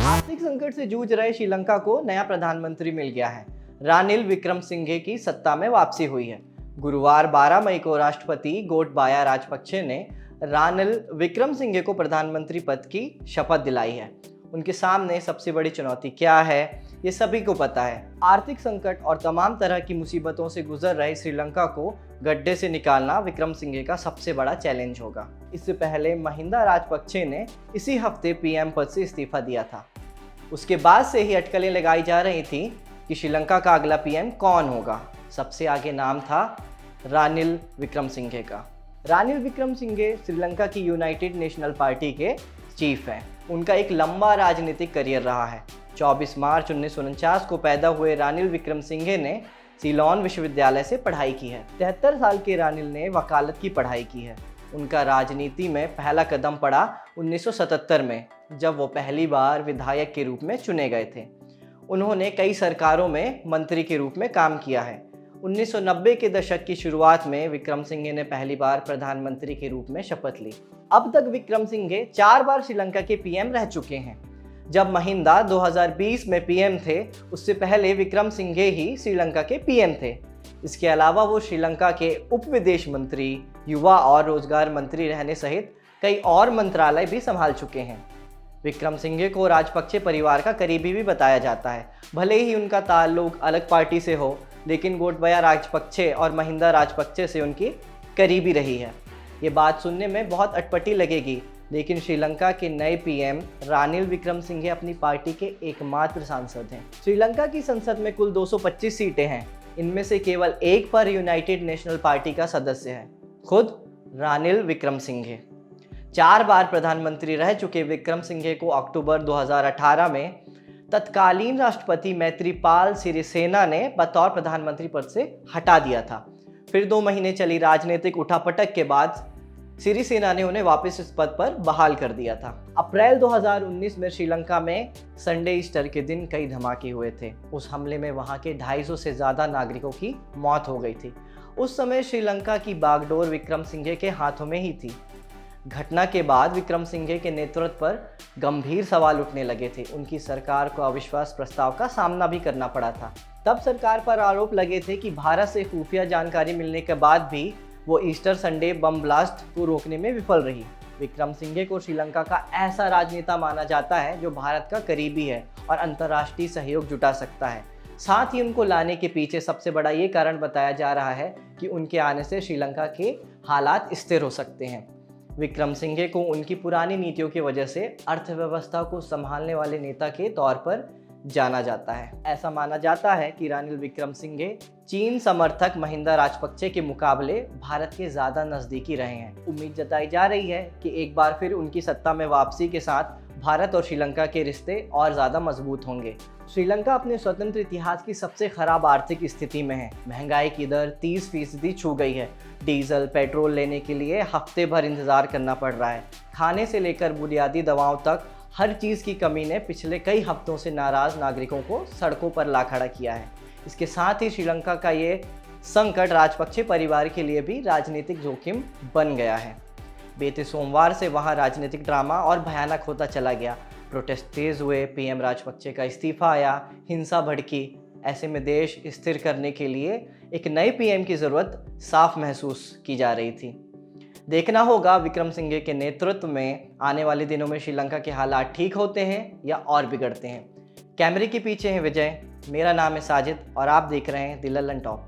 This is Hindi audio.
आर्थिक संकट से जूझ रहे श्रीलंका को नया प्रधानमंत्री मिल गया है। रानिल विक्रमसिंघे की सत्ता में वापसी हुई है। गुरुवार 12 मई को राष्ट्रपति गोटबाया राजपक्षे ने रानिल विक्रमसिंघे को प्रधानमंत्री पद की शपथ दिलाई है। उनके सामने सबसे बड़ी चुनौती क्या है, ये सभी को पता है। आर्थिक संकट और तमाम तरह की मुसीबतों से गुजर रहे श्रीलंका को गड्ढे से निकालना विक्रमसिंघे का सबसे बड़ा चैलेंज होगा। इससे पहले महिंदा राजपक्षे ने इसी हफ्ते पीएम पद से इस्तीफा दिया था। उसके बाद से ही अटकलें लगाई जा रही थी कि श्रीलंका का अगला पीएम कौन होगा। सबसे आगे नाम था रानिल विक्रमसिंघे का। रानिल विक्रमसिंघे श्रीलंका की यूनाइटेड नेशनल पार्टी के चीफ हैं। उनका एक लंबा राजनीतिक करियर रहा है। 24 मार्च 1949 को पैदा हुए रानिल विक्रमसिंघे ने सीलोन विश्वविद्यालय से पढ़ाई की है। 73 साल के रानिल ने वकालत की पढ़ाई की है। उनका राजनीति में पहला कदम पड़ा 1977 में, जब वो पहली बार विधायक के रूप में चुने गए थे। उन्होंने कई सरकारों में मंत्री के रूप में काम किया है। 1990 के दशक की शुरुआत में विक्रमसिंघे ने पहली बार प्रधानमंत्री के रूप में शपथ ली। अब तक विक्रमसिंघे 4 बार श्रीलंका के पीएम रह चुके हैं। जब महिंदा 2020 में पीएम थे, उससे पहले विक्रमसिंघे ही श्रीलंका के पीएम थे। इसके अलावा वो श्रीलंका के उप विदेश मंत्री, युवा और रोजगार मंत्री रहने सहित कई और मंत्रालय भी संभाल चुके हैं। विक्रमसिंघे को राजपक्षे परिवार का करीबी भी बताया जाता है। भले ही उनका ताल्लुक अलग पार्टी से हो, लेकिन गोटबाया राजपक्षे और महिंदा राजपक्षे से उनकी करीबी रही है। ये बात सुनने में बहुत अटपटी लगेगी, लेकिन श्रीलंका के नए पीएम रानिल विक्रमसिंघे अपनी पार्टी के एकमात्र सांसद हैं। श्रीलंका की संसद में कुल 225 सीटें हैं। इनमें से केवल एक पर यूनाइटेड नेशनल पार्टी का सदस्य है, खुद रानिल विक्रमसिंघे। 4 बार प्रधानमंत्री रह चुके विक्रमसिंघे को अक्टूबर 2018 में तत्कालीन राष्ट्रपति मैत्रीपाल सिरिसेना ने बतौर प्रधानमंत्री पद से हटा दिया था। फिर 2 महीने चली राजनीतिक उठापटक के बाद सिरिसेना ने उन्हें वापस इस पद पर बहाल कर दिया था। अप्रैल 2019 में श्रीलंका में संडे ईस्टर के दिन कई धमाके हुए थे। उस हमले में वहां के 250 से ज़्यादा नागरिकों की मौत हो गई थी। उस समय श्रीलंका की बागडोर विक्रमसिंघे के हाथों में ही थी। घटना के बाद विक्रमसिंघे के नेतृत्व पर गंभीर सवाल उठने लगे थे। उनकी सरकार को अविश्वास प्रस्ताव का सामना भी करना पड़ा था। तब सरकार पर आरोप लगे थे कि भारत से खुफिया जानकारी मिलने के बाद भी वो ईस्टर संडे बम ब्लास्ट को रोकने में विफल रही। विक्रमसिंघे को श्रीलंका का ऐसा राजनेता माना जाता है जो भारत का करीबी है और अंतर्राष्ट्रीय सहयोग जुटा सकता है। साथ ही उनको लाने के पीछे सबसे बड़ा ये कारण बताया जा रहा है कि उनके आने से श्रीलंका के हालात स्थिर हो सकते हैं। विक्रमसिंघे को उनकी पुरानी नीतियों की वजह से अर्थव्यवस्था को संभालने वाले नेता के तौर पर जाना जाता है। ऐसा माना जाता है कि रानिल विक्रमसिंघे चीन समर्थक महिंदा राजपक्षे के मुकाबले भारत के ज़्यादा नज़दीकी रहे हैं। उम्मीद जताई जा रही है कि एक बार फिर उनकी सत्ता में वापसी के साथ भारत और श्रीलंका के रिश्ते और ज़्यादा मजबूत होंगे। श्रीलंका अपने स्वतंत्र इतिहास की सबसे खराब आर्थिक स्थिति में है। महंगाई की दर 30% छू गई है। डीजल, पेट्रोल लेने के लिए हफ्ते भर इंतज़ार करना पड़ रहा है। खाने से लेकर बुनियादी दवाओं तक हर चीज़ की कमी ने पिछले कई हफ्तों से नाराज़ नागरिकों को सड़कों पर ला खड़ा किया है। इसके साथ ही श्रीलंका का ये संकट राजपक्षे परिवार के लिए भी राजनीतिक जोखिम बन गया है। बीते सोमवार से वहां राजनीतिक ड्रामा और भयानक होता चला गया। प्रोटेस्ट तेज हुए, पीएम राजपक्षे का इस्तीफा आया, हिंसा भड़की। ऐसे में देश स्थिर करने के लिए एक नए पीएम की ज़रूरत साफ महसूस की जा रही थी। देखना होगा विक्रमसिंघे के नेतृत्व में आने वाले दिनों में श्रीलंका के हालात ठीक होते हैं या और बिगड़ते हैं। कैमरे के पीछे है विजय, मेरा नाम है साजिद और आप देख रहे हैं द लल्लन टॉप।